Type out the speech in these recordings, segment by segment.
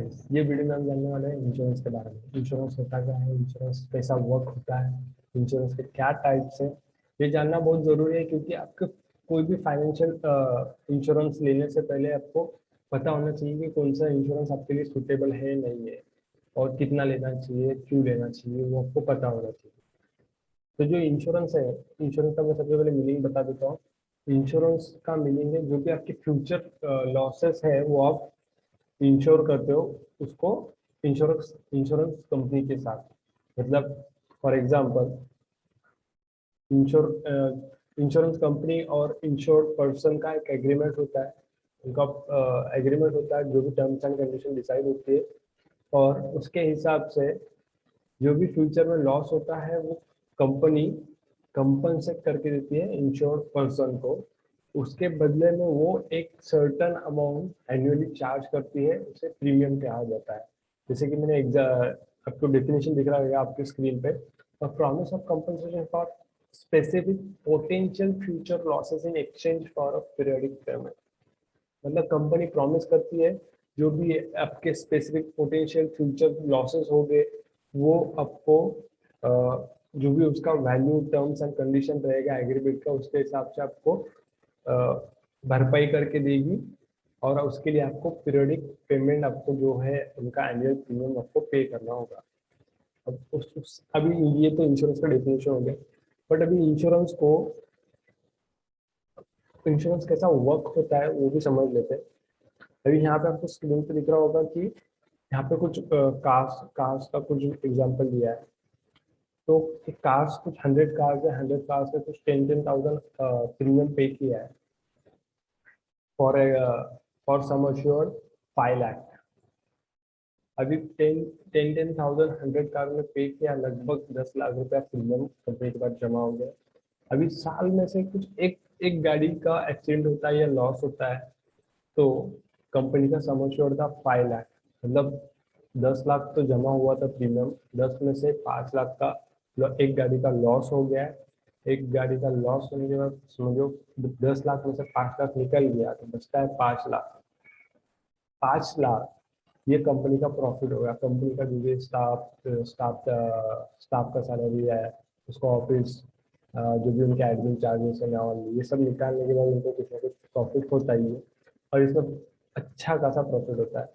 Guys, ये video में हम जानने वाले हैं इंश्योरेंस के बारे में। इंश्योरेंस होता क्या है, इंश्योरेंस कैसा वर्क होता है, इंश्योरेंस के क्या टाइप्स है। ये जानना बहुत ज़रूरी है क्योंकि आपके कोई भी फाइनेंशियल इंश्योरेंस लेने से पहले आपको पता होना चाहिए कि कौन सा इंश्योरेंस आपके लिए सूटेबल है नहीं है, और कितना लेना चाहिए, क्यों लेना चाहिए, वो आपको पता होना चाहिए। तो जो इंश्योरेंस है, इंश्योरेंस का मैं सबसे पहले मीनिंग बता देता हूँ। इंश्योरेंस का मीनिंग है जो भी आपके फ्यूचर लॉसेस है वो आप इंश्योर करते हो उसको इंश्योरेंस इंश्योरेंस कंपनी के साथ। मतलब for example ensure insurance company और इंश्योर्ड पर्सन का एक एग्रीमेंट होता है। उनका एग्रीमेंट होता है, जो भी टर्म्स एंड कंडीशन डिसाइड होती है, और उसके हिसाब से जो भी फ्यूचर में लॉस होता है वो कंपनी कंपनसेट करके देती है इंश्योर्ड पर्सन को। उसके बदले में वो एक सर्टन अमाउंट एनुअली चार्ज करती है, उसे प्रीमियम कहा जाता है। जैसे कि मैंने आपको डेफिनेशन दिख रहा है आपकी स्क्रीन पे। Promise of compensation for specific potential future losses in exchange for a periodic payment. मतलब कंपनी प्रॉमिस करती है जो भी आपके स्पेसिफिक पोटेंशियल फ्यूचर लॉसेस हो गए वो आपको अ, जो भी उसका वैल्यू टर्म्स एंड कंडीशन रहेगा एग्रीमेंट का, उसके हिसाब से आपको अ, भरपाई करके देगी। और उसके लिए आपको पीरियोडिक पेमेंट, आपको जो है उनका एनुअल प्रीमियम आपको पे करना होगा। अब अभी ये तो इंश्योरेंस का डेफिनेशन हो गया। बट अभी इंश्योरेंस कैसा वर्क होता है वो भी समझ लेते हैं। अभी यहाँ पे आपको स्क्रीन पे दिख रहा होगा कि यहाँ पे कुछ कार्स कार्स का कुछ एग्जांपल दिया है। तो कार्स कुछ 100 कार्स है, 100 कार्स में कुछ 10,000 प्रीमियम पे किया है for for sum assured 5 lakh. अभी 10,000 100 कार में पे किया, लगभग 10 लाख रुपया प्रीमियम कंपनी के पास जमा हो गया। अभी साल में से कुछ एक एक गाड़ी का एक्सीडेंट होता है या लॉस होता है, तो कंपनी का सम एश्योर्ड था 5 लाख। मतलब 10 लाख तो जमा हुआ था प्रीमियम, 10 में से 5 लाख का एक गाड़ी का लॉस हो गया है। एक गाड़ी का लॉस होने के बाद समझो 10 लाख में से 5 लाख निकल गया तो बचता है 5 लाख। 5 लाख ये कंपनी का प्रॉफिट होगा। कंपनी का जो भी स्टाफ स्टाफ का सैलरी है, उसका ऑफिस, जो भी उनके एडमिन चार्जेस है, और ये सब निकालने के बाद उनको कुछ ना कुछ प्रॉफिट होता ही है, और इसमें अच्छा खासा प्रॉफिट होता है।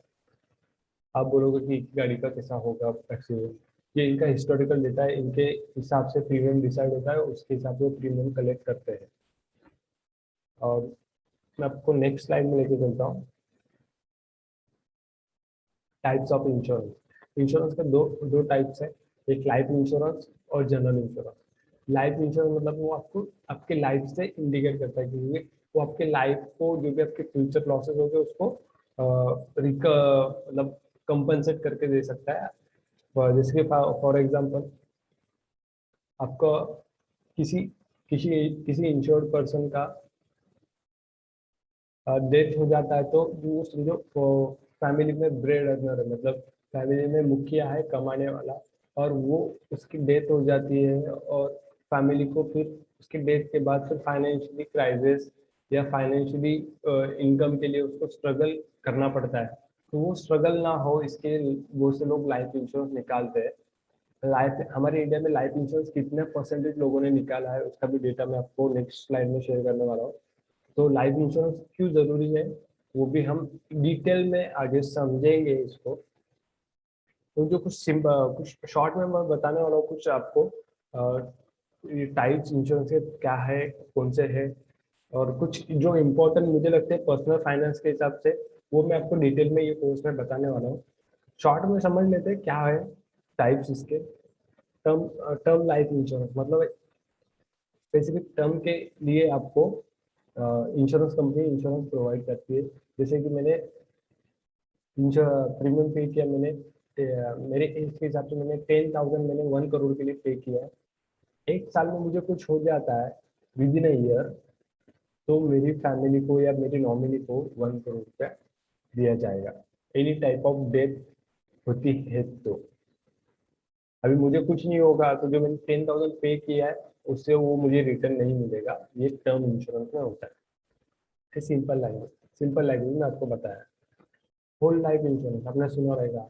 आप बोलोगे कि एक गाड़ी का कैसा होगा एक्सीडेंट, ये इनका हिस्टोरिकल डेटा है, इनके हिसाब से प्रीमियम डिसाइड होता है, उसके हिसाब से प्रीमियम कलेक्ट करते हैं। और मैं आपको नेक्स्ट स्लाइड में लेके चलता हूँ। Types of insurance. इंश्योरेंस का दो दो टाइप्स है, एक लाइफ इंश्योरेंस और जनरल इंश्योरेंस। लाइफ इंश्योरेंस मतलब वो आपको आपके लाइफ से इंडिकेट करता है, क्योंकि वो आपके लाइफ को जो भी आपके फ्यूचर लॉसेस होंगे उसको मतलब कंपनसेट करके दे सकता है। जैसे कि फॉर एग्जांपल आपका किसी किसी किसी इंश्योर्ड पर्सन का डेथ हो जाता है, तो वो समझो फैमिली में ब्रेड अर्नर है, मतलब फैमिली में मुखिया है कमाने वाला, और वो उसकी डेथ हो जाती है, और फैमिली को फिर उसकी डेथ के बाद फिर फाइनेंशियली क्राइसिस या फाइनेंशियली इनकम के लिए उसको स्ट्रगल करना पड़ता है। तो वो स्ट्रगल ना हो इसके लिए बहुत से लोग लाइफ इंश्योरेंस निकालते हैं। लाइफ हमारे इंडिया में लाइफ इंश्योरेंस कितने परसेंटेज लोगों ने निकाला है उसका भी डेटा मैं आपको नेक्स्ट स्लाइड में शेयर करने वाला हूँ। तो लाइफ इंश्योरेंस क्यों जरूरी है वो भी हम डिटेल में आगे समझेंगे इसको। तो जो कुछ शॉर्ट में मैं बताने वाला हूँ कुछ आपको टाइप्स इंश्योरेंस के क्या है, कौन से है, और कुछ जो इम्पोर्टेंट मुझे लगते हैं पर्सनल फाइनेंस के हिसाब से, वो मैं आपको डिटेल में ये कोर्स में बताने वाला हूँ। शॉर्ट में समझ लेते हैं क्या है टाइप्स इसके। टर्म टर्म लाइफ इंश्योरेंस मतलब स्पेसिफिक टर्म के लिए आपको इंश्योरेंस कंपनी इंश्योरेंस प्रोवाइड करती है। जैसे कि मैंने प्रीमियम पे किया, मैंने मेरे एज के हिसाब से मैंने 10,000 मैंने 1 करोड़ के लिए पे किया है। एक साल में मुझे कुछ हो जाता है विद इन अ ईयर, तो मेरी फैमिली को या मेरी नॉमिनी को 1 करोड़ रुपया दिया जाएगा, एनी टाइप ऑफ डेथ होती है तो। अभी मुझे कुछ नहीं होगा तो जो मैंने 10,000 पे किया है उससे वो मुझे रिटर्न नहीं मिलेगा। ये टर्म इंश्योरेंस में होता है। सिंपल लैंग्वेज में आपको बताया। होल लाइफ इंश्योरेंस आपने सुना रहेगा,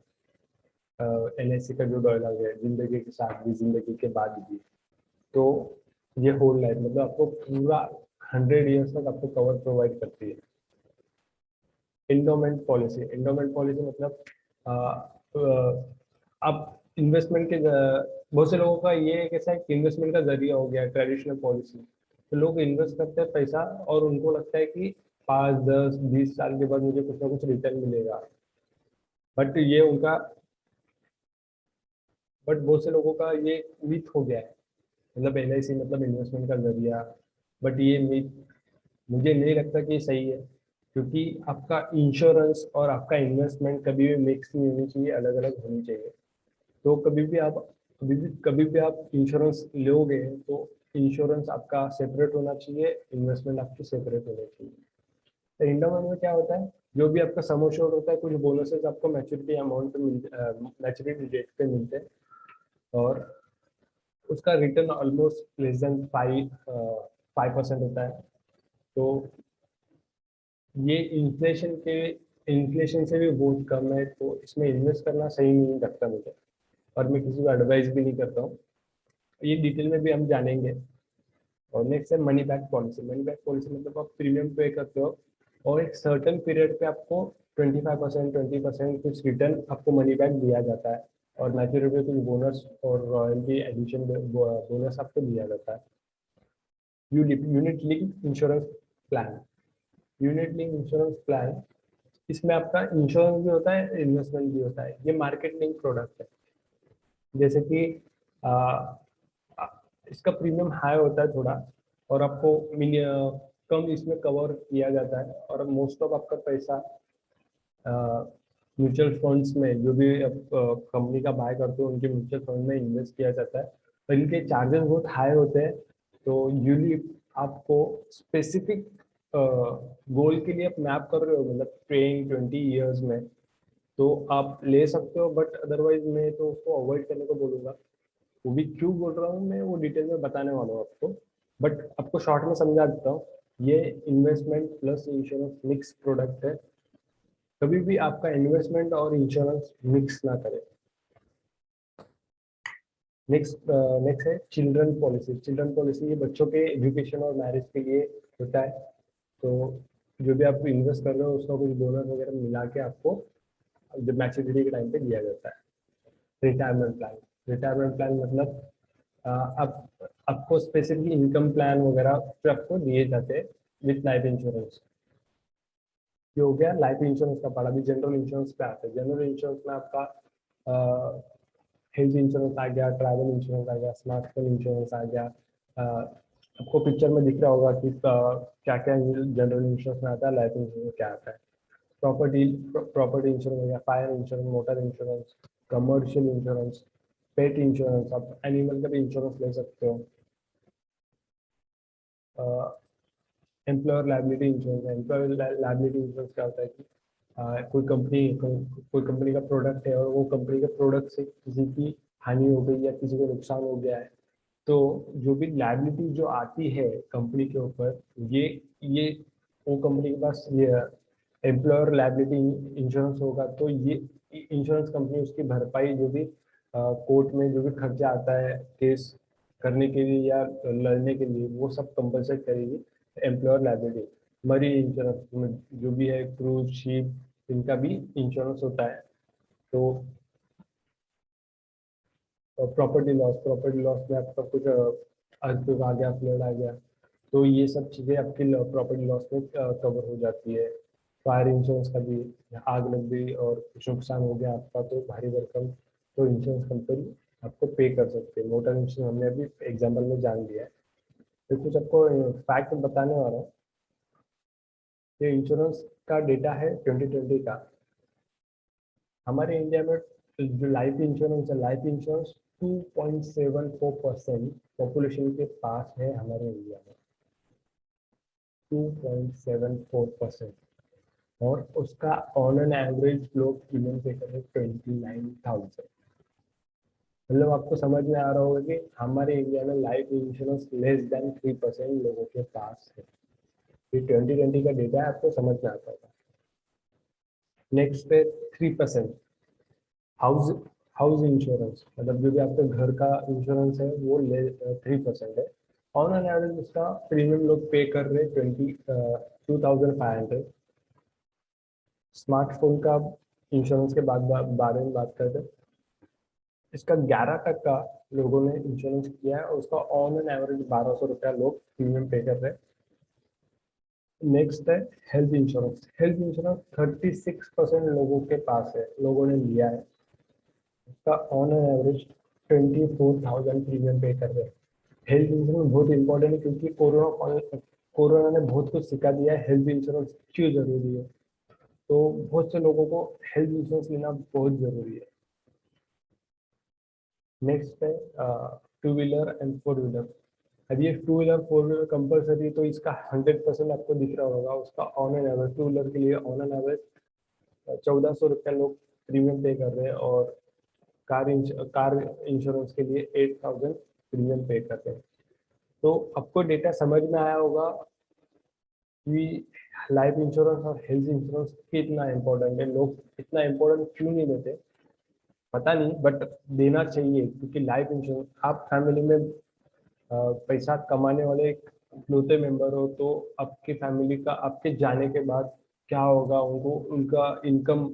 LIC का जो डायलॉग है, जिंदगी के साथ भी जिंदगी के बाद भी। तो ये होल लाइफ मतलब आपको पूरा 100 ईयर्स तक आपको कवर प्रोवाइड करती है। इंडोमेंट पॉलिसी, इंडोमेंट पॉलिसी मतलब आप इन्वेस्टमेंट के बहुत से लोगों का ये कैसा है कि इन्वेस्टमेंट का जरिया हो गया ट्रेडिशनल पॉलिसी। तो लोग इन्वेस्ट करते हैं पैसा और उनको लगता है कि 5, 10, 20 साल के बाद मुझे कुछ ना कुछ रिटर्न मिलेगा। बट ये उनका बट बहुत से लोगों का ये मिथ हो गया है, मतलब LIC मतलब इन्वेस्टमेंट का जरिया। बट ये मिथ मुझे नहीं लगता कि सही है, क्योंकि आपका इंश्योरेंस और आपका इन्वेस्टमेंट कभी भी मिक्स नहीं होनी चाहिए, अलग अलग होनी चाहिए। तो कभी भी आप इंश्योरेंस लोगे तो इंश्योरेंस आपका सेपरेट होना चाहिए, इन्वेस्टमेंट आपकी सेपरेट होना चाहिए। तो इंडोमेंट में क्या होता है, जो भी आपका सम एश्योर्ड होता है, कुछ बोनसेस आपको मैच्योरिटी अमाउंट पे मिलते, मैच्योरिटी डेट पे मिलते हैं, और उसका रिटर्न ऑलमोस्ट लेस देन 5% होता है। तो ये इन्फ्लेशन से भी बहुत कम है, तो इसमें इन्वेस्ट करना सही नहीं लगता मुझे, और मैं किसी को एडवाइस भी नहीं करता हूँ। ये डिटेल में भी हम जानेंगे। और नेक्स्ट है money back policy. Money back policy मतलब आप प्रीमियम पे करते हो और एक सर्टेन पीरियड पे आपको 25%, 20% कुछ रिटर्न आपको मनी बैक दिया जाता है, और मैच्योरिटी पे कुछ बोनस और रॉयल्टी एडिशन बोनस आपको दिया जाता है। Unit link insurance plan. Unit link insurance plan, इसमें आपका इंश्योरेंस भी होता है, इन्वेस्टमेंट भी होता है। ये मार्केट लिंक प्रोडक्ट है। जैसे कि आ, आ, इसका प्रीमियम हाई होता है थोड़ा, और आपको कम इसमें कवर किया जाता है, और मोस्ट ऑफ आपका पैसा म्यूचुअल फंड्स में, जो भी कंपनी का बाय करते हो उनके म्यूचुअल फंड में इन्वेस्ट किया जाता है। और इनके चार्जेस बहुत हाई होते हैं। तो यूजली आपको स्पेसिफिक गोल के लिए आप मैप कर रहे हो, मतलब 10, 20 ईयर्स में, तो आप ले सकते हो। बट अदरवाइज मैं तो उसको अवॉइड करने को बोलूंगा। वो भी क्यों बोल रहा हूँ मैं, वो डिटेल में बताने वाला हूँ आपको। बट आपको शॉर्ट में समझा देता हूँ। ये investment plus insurance mix product है। कभी भी आपका इन्वेस्टमेंट और इंश्योरेंस मिक्स ना करें। नेक्स्ट है चिल्ड्रन पॉलिसी। चिल्ड्रन पॉलिसी ये बच्चों के एजुकेशन और मैरिज के लिए होता है। तो जो भी आप इन्वेस्ट कर रहे हो उसका कुछ बोनस वगैरह मिला के आपको जब मैच्योरिटी के टाइम पे दिया जाता है। Retirement plan. रिटायरमेंट प्लान मतलब आप आपको स्पेसिफिकली इनकम प्लान वगैरह पे आपको दिए जाते हैं विथ लाइफ इंश्योरेंस। ये हो गया लाइफ इंश्योरेंस का पार्ट। अभी जनरल इंश्योरेंस पे आते हैं। जनरल इंश्योरेंस में आपका हेल्थ इंश्योरेंस आ गया, ट्रैवल इंश्योरेंस आ गया, स्मार्टफोन इंश्योरेंस आ गया। आपको पिक्चर में दिख रहा होगा कि क्या क्या जनरल इंश्योरेंस में आता है, लाइफ इंश्योरेंस में क्या आता है। प्रॉपर्टी प्रॉपर्टी इंश्योरेंस हो गया, fire insurance, motor insurance, commercial insurance, pet insurance, आप एनिमल का भी इंश्योरेंस ले सकते हो। Employer liability insurance. Employer liability insurance क्या होता है कि कोई कंपनी का प्रोडक्ट है और वो कंपनी के प्रोडक्ट से किसी की हानि हो गई या किसी को नुकसान हो गया है, तो जो भी लाइबिलिटी जो आती है कंपनी के ऊपर, ये वो कंपनी के पास ये एम्प्लॉयर लाइबिलिटी इंश्योरेंस होगा, तो ये इंश्योरेंस कंपनी उसकी भरपाई जो भी कोर्ट में जो भी खर्चा आता है केस करने के लिए या लड़ने के लिए, वो सब कंपलसेट करेगी। एम्प्लॉयर लाइबिलिटी, मरीन इंश्योरेंस जो भी है, क्रूज शिप, इनका भी इंश्योरेंस होता है। तो प्रॉपर्टी लॉस में आपका कुछ अर्थक्वेक आ गया, फ्लड आ गया, तो ये सब चीज़ें आपकी प्रॉपर्टी लॉस में कवर हो जाती है। फायर इंश्योरेंस का भी, आग लग गई और कुछ नुकसान हो गया आपका तो भारी भरकम, तो इंश्योरेंस कंपनी आपको पे कर सकते हैं। मोटर इंश्योरेंस हमने अभी एग्जाम्पल में जान लिया है। तो कुछ आपको फैक्ट बताने वाला हूँ। ये इंश्योरेंस का डेटा है 2020 का। हमारे इंडिया में जो लाइफ इंश्योरेंस है, लाइफ इंश्योरेंस 2.74% पॉपुलेशन के पास है हमारे इंडिया में। 2.74%। और उसका ऑन एन एवरेज लोग प्रीमियम पे कर रहे 29,000। मतलब आपको समझ में आ रहा होगा कि हमारे इंडिया में लाइफ इंश्योरेंस लेस देन 3% लोगों के पास है। ये 2020 का डेटा है, आपको समझ में आता होगा। नेक्स्ट है 3%। हाउस हाउस इंश्योरेंस, मतलब जो भी आपके घर का इंश्योरेंस है वो 3% है। ऑन एन एवरेज इसका प्रीमियम लोग पे कर रहे 22,500। स्मार्टफोन का इंश्योरेंस के बारे में बात करते हैं। इसका 11 तक का लोगों ने इंश्योरेंस किया है और उसका ऑन एन एवरेज 1200 रुपया लोग प्रीमियम पे कर रहे हैं। नेक्स्ट है हेल्थ इंश्योरेंस। हेल्थ इंश्योरेंस 36% लोगों के पास है, लोगों ने लिया है। इसका ऑन एन एवरेज 24,000 प्रीमियम पे कर रहे हैं। हेल्थ इंश्योरेंस बहुत इंपॉर्टेंट है क्योंकि कोरोना ने बहुत कुछ सिखा दिया है हेल्थ इंश्योरेंस क्यों जरूरी है। तो बहुत से लोगों को हेल्थ इंश्योरेंस लेना बहुत जरूरी है। नेक्स्ट है 2 व्हीलर एंड 4 व्हीलर। अब ये 2 व्हीलर 4 व्हीलर कंपलसरी, तो इसका 100% आपको दिख रहा होगा। उसका ऑन एन एवरेज 2 व्हीलर के लिए ऑन एन एवरेज 1400 रुपया लोग प्रीमियम पे कर रहे हैं और कार इंश्योरेंस के लिए 8,000 प्रीमियम पे कर रहे हैं। तो आपको डेटा समझ में आया होगा कि लाइफ इंश्योरेंस और हेल्थ इंश्योरेंस कितना इम्पोर्टेंट है। लोग इतना इम्पोर्टेंट क्यों नहीं देते पता नहीं, बट देना चाहिए क्योंकि लाइफ इंश्योरेंस, आप फैमिली में पैसा कमाने वाले एक इकलौते मेंबर हो, तो आपकी फैमिली का आपके जाने के बाद क्या होगा, उनको उनका इनकम,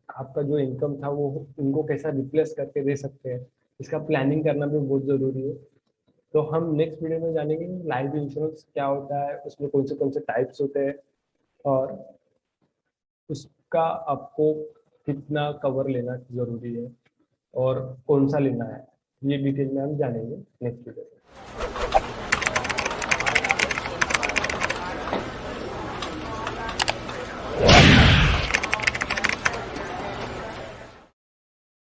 आपका जो इनकम था वो उनको कैसा रिप्लेस करके दे सकते हैं, इसका प्लानिंग करना भी बहुत ज़रूरी है। तो हम नेक्स्ट वीडियो में जानेंगे लाइफ इंश्योरेंस क्या होता है, उसमें कौन से टाइप्स होते हैं और उसका आपको कितना कवर लेना जरूरी है और कौन सा लेना है, ये डिटेल में हम जानेंगे नेक्स्ट वीडियो में।